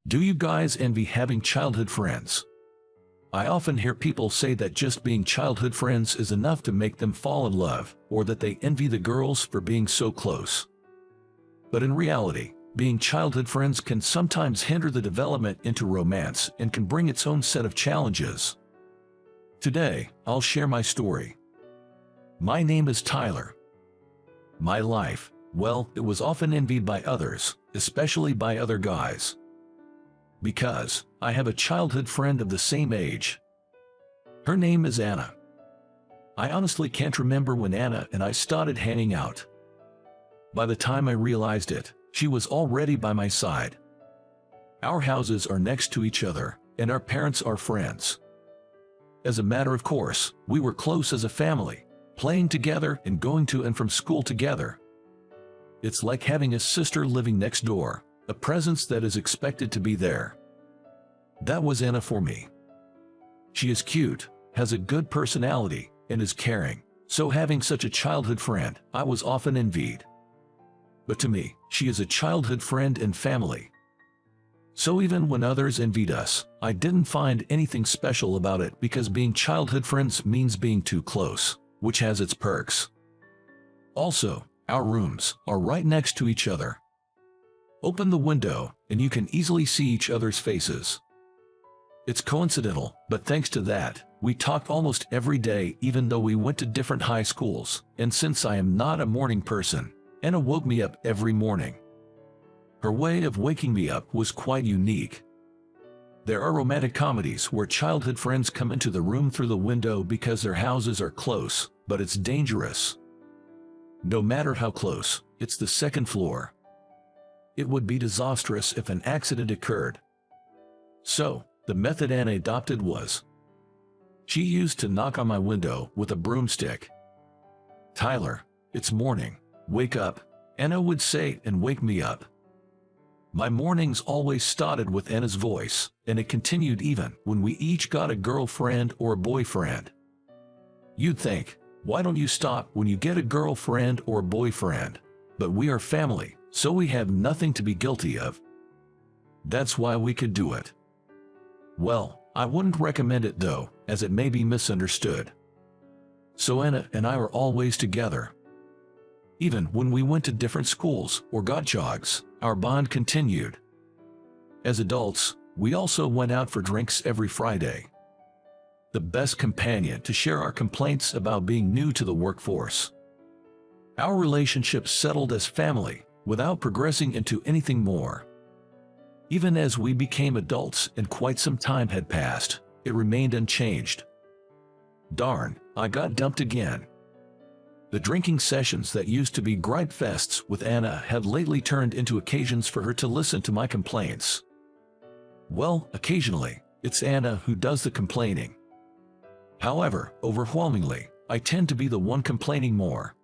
Do you guys envy having childhood friends? I often hear people say that just being childhood friends is enough to make them fall in love, or that they envy the girls for being so close. But in reality, being childhood friends can sometimes hinder the development into romance and can bring its own set of challenges. Today, I'll share my story. My name is Tyler. My life, well, it was often envied by others, especially by other guys. Because I have a childhood friend of the same age. Her name is Anna. I honestly can't remember when Anna and I started hanging out. By the time I realized it, she was already by my side. Our houses are next to each other, and our parents are friends. As a matter of course, we were close as a family, playing together and going to and from school together. It's like having a sister living next door, a presence that is expected to be there. That was Anna for me. She is cute, has a good personality, and is caring, so having such a childhood friend, I was often envied. But to me, she is a childhood friend and family. So even when others envied us, I didn't find anything special about it because being childhood friends means being too close, which has its perks. Also, our rooms are right next to each other. Open the window, and you can easily see each other's faces. It's coincidental, but thanks to that, we talked almost every day even though we went to different high schools, and since I am not a morning person, Anna woke me up every morning. Her way of waking me up was quite unique. There are romantic comedies where childhood friends come into the room through the window because their houses are close, but it's dangerous. No matter how close, it's the second floor. It would be disastrous if an accident occurred. So, the method Anna adopted was, she used to knock on my window with a broomstick. "Tyler, it's morning. Wake up," Anna would say and wake me up. My mornings always started with Anna's voice, and it continued even when we each got a girlfriend or a boyfriend. You'd think, why don't you stop when you get a girlfriend or a boyfriend? But we are family, so we have nothing to be guilty of. That's why we could do it. Well, I wouldn't recommend it though, as it may be misunderstood. So Anna and I were always together. Even when we went to different schools or got jogs, our bond continued. As adults, we also went out for drinks every Friday. The best companion to share our complaints about being new to the workforce. Our relationship settled as family, without progressing into anything more. Even as we became adults and quite some time had passed, it remained unchanged. Darn, I got dumped again. The drinking sessions that used to be gripe fests with Anna had lately turned into occasions for her to listen to my complaints. Well, occasionally, it's Anna who does the complaining. However, overwhelmingly, I tend to be the one complaining more.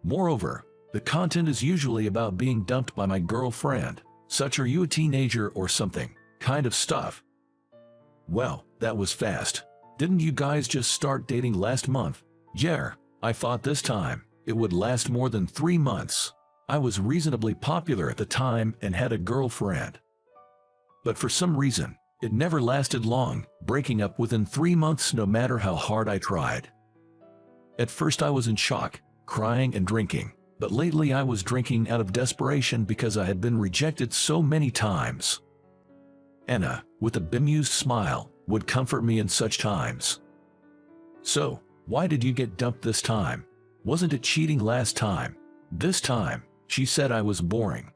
Moreover, the content is usually about being dumped by my girlfriend, such "are you a teenager or something" kind of stuff. Well, that was fast. Didn't you guys just start dating last month? Yeah, I thought this time it would last more than 3 months. I was reasonably popular at the time and had a girlfriend. But for some reason, it never lasted long, breaking up within 3 months no matter how hard I tried. At first I was in shock, crying and drinking, but lately I was drinking out of desperation because I had been rejected so many times. Anna, with a bemused smile, would comfort me in such times. "So, why did you get dumped this time? Wasn't it cheating last time?" "This time," she said, "I was boring."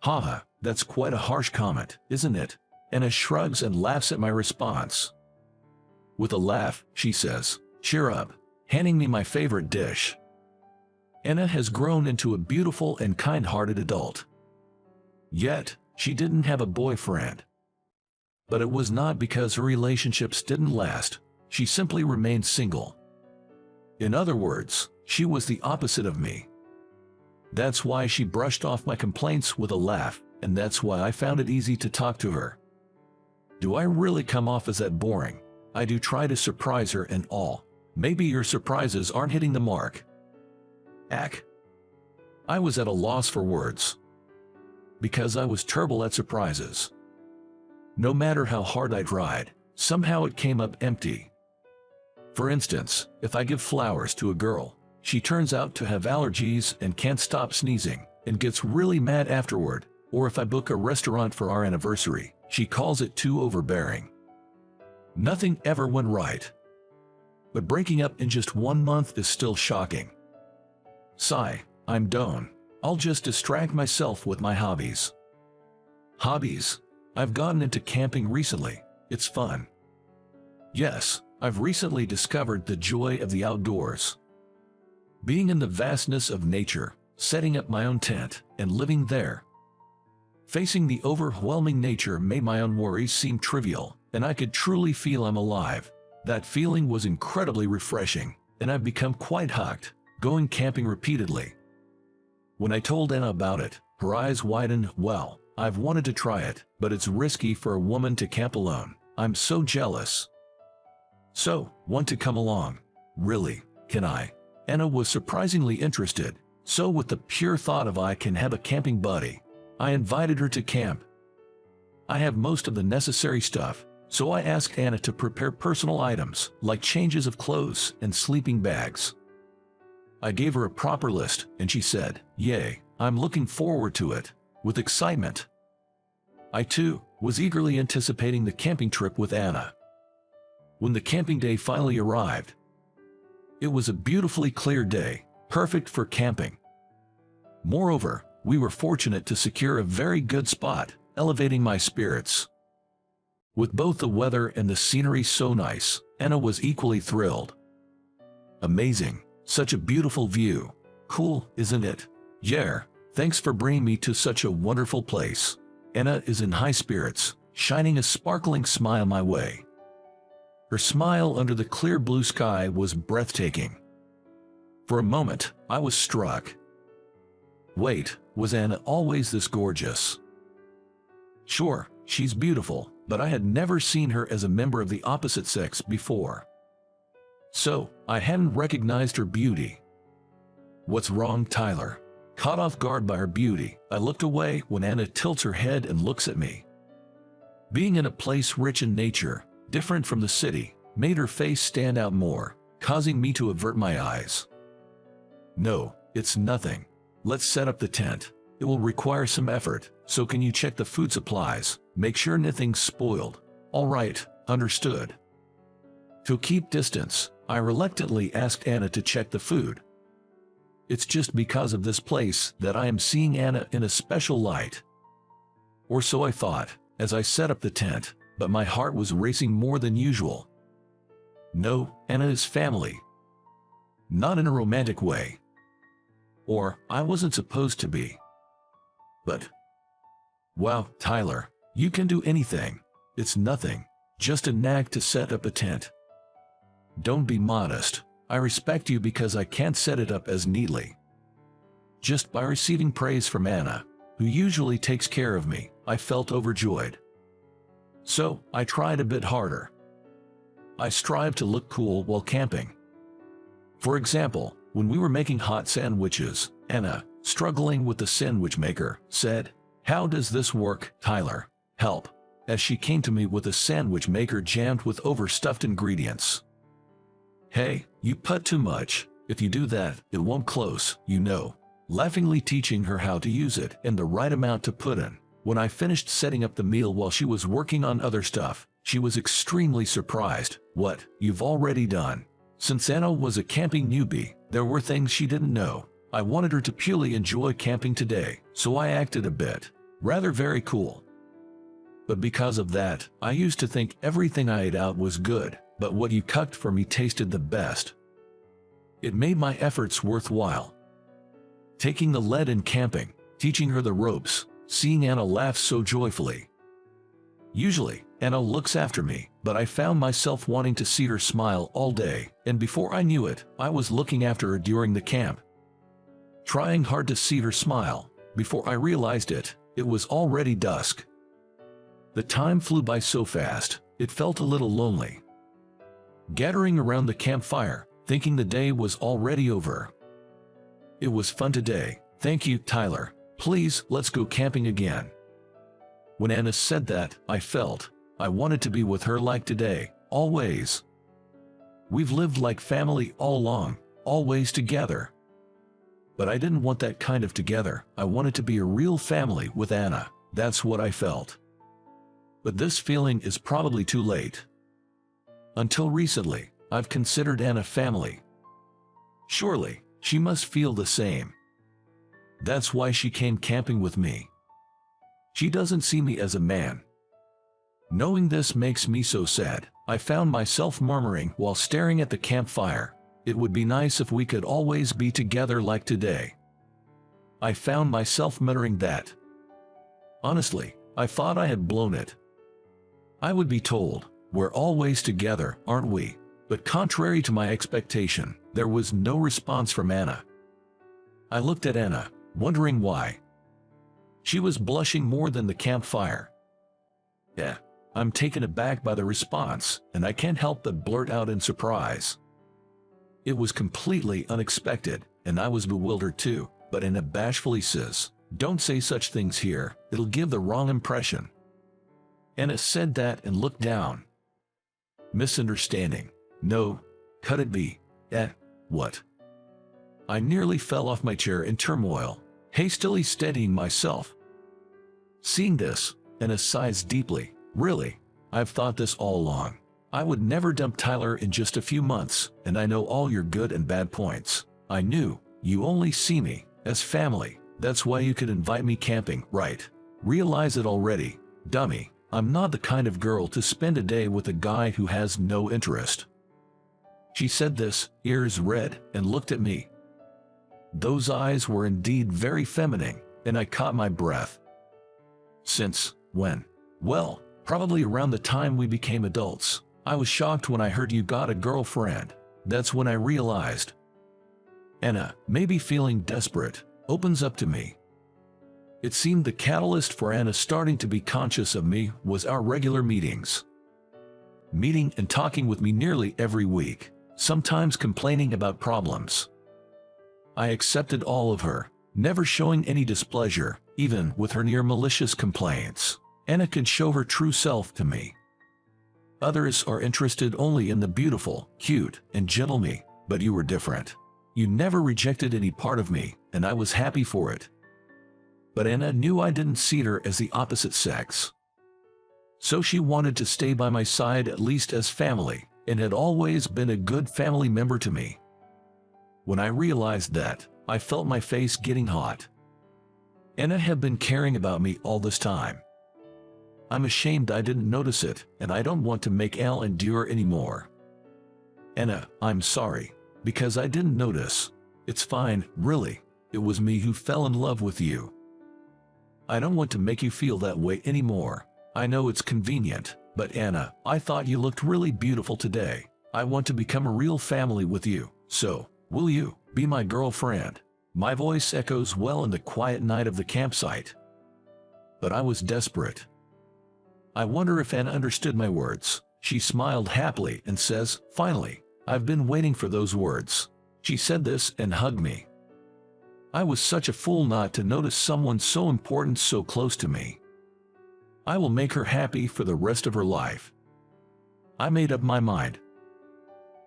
Haha, that's quite a harsh comment, isn't it? Anna shrugs and laughs at my response. With a laugh, she says, "Cheer up," handing me my favorite dish. Anna has grown into a beautiful and kind-hearted adult. Yet, she didn't have a boyfriend. But it was not because her relationships didn't last. She simply remained single. In other words, she was the opposite of me. That's why she brushed off my complaints with a laugh, and that's why I found it easy to talk to her. Do I really come off as that boring? I do try to surprise her and all. Maybe your surprises aren't hitting the mark. I was at a loss for words. because I was terrible at surprises. No matter how hard I tried, somehow it came up empty. For instance, if I give flowers to a girl, she turns out to have allergies and can't stop sneezing and gets really mad afterward, or if I book a restaurant for our anniversary, she calls it too overbearing. Nothing ever went right. But breaking up in just 1 month is still shocking. Sigh, I'm done. I'll just distract myself with my hobbies. Hobbies? I've gotten into camping recently. It's fun. Yes, I've recently discovered the joy of the outdoors. Being in the vastness of nature, setting up my own tent, and living there. Facing the overwhelming nature made my own worries seem trivial, and I could truly feel I'm alive. That feeling was incredibly refreshing, and I've become quite hooked, going camping repeatedly. When I told Anna about it, her eyes widened. Well, I've wanted to try it, but it's risky for a woman to camp alone. I'm so jealous. So, want to come along? Really, can I? Anna was surprisingly interested, so with the pure thought of I can have a camping buddy, I invited her to camp. I have most of the necessary stuff, so I asked Anna to prepare personal items like changes of clothes and sleeping bags. I gave her a proper list, and she said, "Yay, I'm looking forward to it," with excitement. I too was eagerly anticipating the camping trip with Anna. When the camping day finally arrived, it was a beautifully clear day, perfect for camping. Moreover, we were fortunate to secure a very good spot, elevating my spirits. With both the weather and the scenery so nice, Anna was equally thrilled. Amazing, such a beautiful view. Cool, isn't it? Yeah, thanks for bringing me to such a wonderful place. Anna is in high spirits, shining a sparkling smile my way. Her smile under the clear blue sky was breathtaking. For a moment, I was struck. Wait, was Anna always this gorgeous? Sure, she's beautiful, but I had never seen her as a member of the opposite sex before. So, I hadn't recognized her beauty. What's wrong, Tyler? Caught off guard by her beauty, I looked away when Anna tilts her head and looks at me. Being in a place rich in nature, different from the city, made her face stand out more, causing me to avert my eyes. No, it's nothing. Let's set up the tent. It will require some effort, so can you check the food supplies, make sure nothing's spoiled? All right, understood. To keep distance, I reluctantly asked Anna to check the food. It's just because of this place that I am seeing Anna in a special light. Or so I thought, as I set up the tent, but my heart was racing more than usual. No, Anna is family. Not in a romantic way. Or, I wasn't supposed to be. But, wow, Tyler, you can do anything. It's nothing, just a knack to set up a tent. Don't be modest. I respect you because I can't set it up as neatly. Just by receiving praise from Anna, who usually takes care of me, I felt overjoyed. So, I tried a bit harder. I strived to look cool while camping. For example, when we were making hot sandwiches, Anna, struggling with the sandwich maker, said, "How does this work, Tyler? Help," as she came to me with a sandwich maker jammed with overstuffed ingredients. Hey, you put too much. If you do that, it won't close, you know. Laughingly teaching her how to use it and the right amount to put in. When I finished setting up the meal while she was working on other stuff, she was extremely surprised. What, you've already done? Since Anna was a camping newbie, there were things she didn't know. I wanted her to purely enjoy camping today, so I acted a bit, rather very cool. But because of that, I used to think everything I ate out was good, but what you cooked for me tasted the best. It made my efforts worthwhile. Taking the lead in camping, teaching her the ropes, seeing Anna laugh so joyfully. Usually, Anna looks after me, but I found myself wanting to see her smile all day, and before I knew it, I was looking after her during the camp. Trying hard to see her smile, before I realized it, it was already dusk. The time flew by so fast, it felt a little lonely. Gathering around the campfire, thinking the day was already over. It was fun today, thank you, Tyler. Please, let's go camping again. When Anna said that, I felt I wanted to be with her like today, always. We've lived like family all along, always together. But I didn't want that kind of together. I wanted to be a real family with Anna. That's what I felt. But this feeling is probably too late. Until recently, I've considered Anna family. Surely, she must feel the same. That's why she came camping with me. She doesn't see me as a man. Knowing this makes me so sad. I found myself murmuring while staring at the campfire, it would be nice if we could always be together like today. I found myself muttering that. Honestly, I thought I had blown it. I would be told, we're always together, aren't we? But contrary to my expectation, there was no response from Anna. I looked at Anna, wondering why. She was blushing more than the campfire. Yeah, I'm taken aback by the response, and I can't help but blurt out in surprise. It was completely unexpected, and I was bewildered too, but Anna bashfully says, "Don't say such things here, it'll give the wrong impression." Anna said that and looked down. Misunderstanding. No, could it be? What? I nearly fell off my chair in turmoil, hastily steadying myself. Seeing this, Anna sighs deeply. Really, I've thought this all along. I would never dump Tyler in just a few months, and I know all your good and bad points. I knew you only see me as family. That's why you could invite me camping, right? Realize it already, dummy. I'm not the kind of girl to spend a day with a guy who has no interest. She said this, ears red, and looked at me. Those eyes were indeed very feminine, and I caught my breath. Since when? Well, probably around the time we became adults. I was shocked when I heard you got a girlfriend. That's when I realized. Anna, maybe feeling desperate, opens up to me. It seemed the catalyst for Anna starting to be conscious of me was our regular meetings. Meeting and talking with me nearly every week, sometimes complaining about problems. I accepted all of her, never showing any displeasure, even with her near malicious complaints. Anna could show her true self to me. Others are interested only in the beautiful, cute, and gentle me, but you were different. You never rejected any part of me, and I was happy for it. But Anna knew I didn't see her as the opposite sex. So she wanted to stay by my side at least as family, and had always been a good family member to me. When I realized that, I felt my face getting hot. Anna had been caring about me all this time. I'm ashamed I didn't notice it, and I don't want to make Elle endure anymore. Anna, I'm sorry, because I didn't notice. It's fine, really. It was me who fell in love with you. I don't want to make you feel that way anymore. I know it's convenient, but Anna, I thought you looked really beautiful today. I want to become a real family with you, so, will you be my girlfriend? My voice echoes well in the quiet night of the campsite. But I was desperate. I wonder if Anna understood my words. She smiled happily and says, "Finally, I've been waiting for those words." She said this and hugged me. I was such a fool not to notice someone so important so close to me. I will make her happy for the rest of her life. I made up my mind.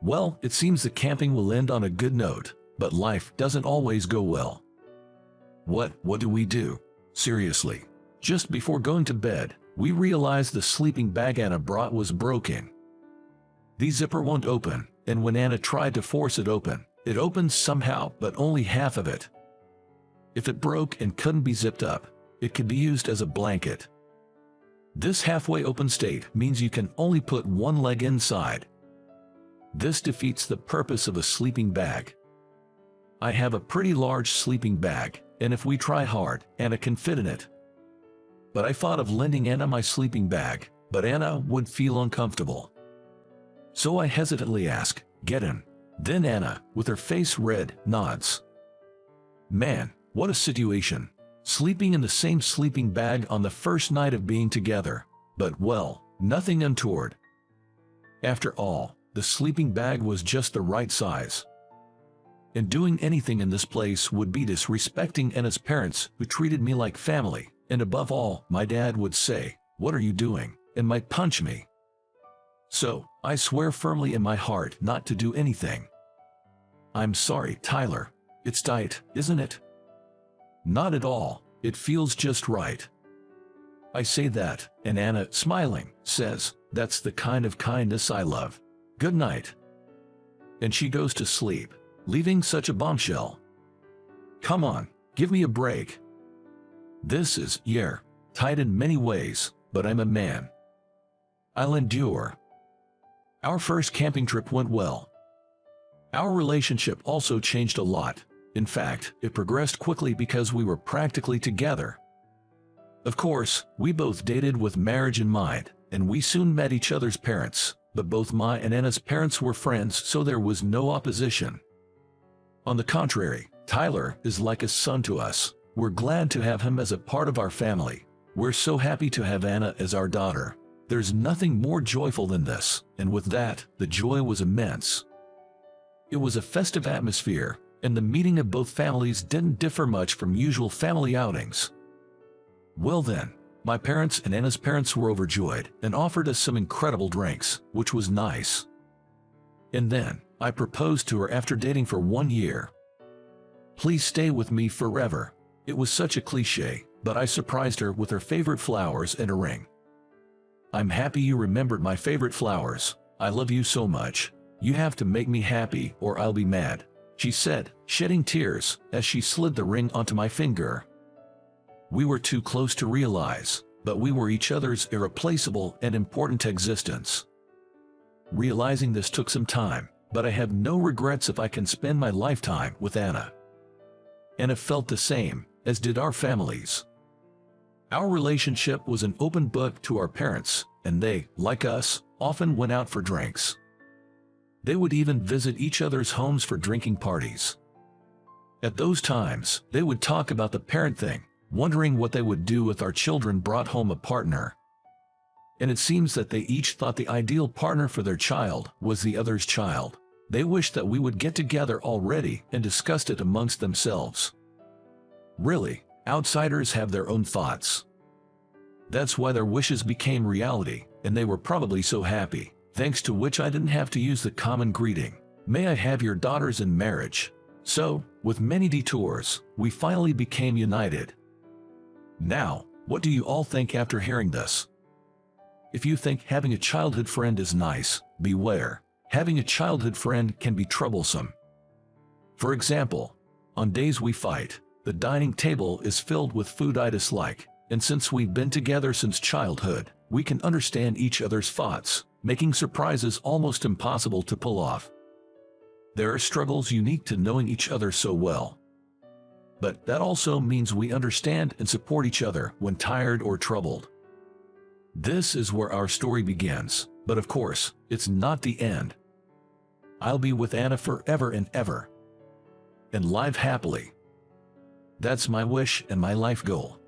Well, it seems the camping will end on a good note, but life doesn't always go well. What do we do? Seriously. Just before going to bed, we realized the sleeping bag Anna brought was broken. The zipper won't open, and when Anna tried to force it opened somehow, but only half of it. If it broke and couldn't be zipped up, it could be used as a blanket. This halfway open state means you can only put one leg inside. This defeats the purpose of a sleeping bag. I have a pretty large sleeping bag, and if we try hard, Anna can fit in it. But I thought of lending Anna my sleeping bag, but Anna would feel uncomfortable. So I hesitantly ask, "Get in." Then Anna, with her face red, nods. Man, what a situation. Sleeping in the same sleeping bag on the first night of being together. But well, nothing untoward. After all, the sleeping bag was just the right size. And doing anything in this place would be disrespecting Anna's parents, who treated me like family, and above all, my dad would say, "What are you doing?" and might punch me. So, I swear firmly in my heart not to do anything. I'm sorry, Tyler. It's tight, isn't it? Not at all. It feels just right. I say that, and Anna, smiling, says, "That's the kind of kindness I love. Good night." And she goes to sleep, leaving such a bombshell. Come on, give me a break. This is, tight in many ways, but I'm a man. I'll endure. Our first camping trip went well. Our relationship also changed a lot. In fact, it progressed quickly because we were practically together. Of course, we both dated with marriage in mind, and we soon met each other's parents, but both my and Anna's parents were friends, so there was no opposition. On the contrary, Tyler is like a son to us. We're glad to have him as a part of our family. We're so happy to have Anna as our daughter. There's nothing more joyful than this, and with that, the joy was immense. It was a festive atmosphere, and the meeting of both families didn't differ much from usual family outings. Well then, my parents and Anna's parents were overjoyed and offered us some incredible drinks, which was nice. And then, I proposed to her after dating for 1 year. Please stay with me forever. It was such a cliché, but I surprised her with her favorite flowers and a ring. I'm happy you remembered my favorite flowers. I love you so much. You have to make me happy or I'll be mad, she said, shedding tears as she slid the ring onto my finger. We were too close to realize, but we were each other's irreplaceable and important existence. Realizing this took some time, but I have no regrets if I can spend my lifetime with Anna. Anna felt the same, as did our families. Our relationship was an open book to our parents, and they, like us, often went out for drinks. They would even visit each other's homes for drinking parties. At those times, they would talk about the parent thing, wondering what they would do if our children brought home a partner. And it seems that they each thought the ideal partner for their child was the other's child. They wished that we would get together already and discussed it amongst themselves. Really, outsiders have their own thoughts. That's why their wishes became reality, and they were probably so happy, thanks to which I didn't have to use the common greeting, "May I have your daughters in marriage?" So, with many detours, we finally became united. Now, what do you all think after hearing this? If you think having a childhood friend is nice, beware. Having a childhood friend can be troublesome. For example, on days we fight, the dining table is filled with food I dislike, and since we've been together since childhood, we can understand each other's thoughts, making surprises almost impossible to pull off. There are struggles unique to knowing each other so well. But that also means we understand and support each other when tired or troubled. This is where our story begins, but of course, it's not the end. I'll be with Anna forever and ever. And live happily. That's my wish and my life goal.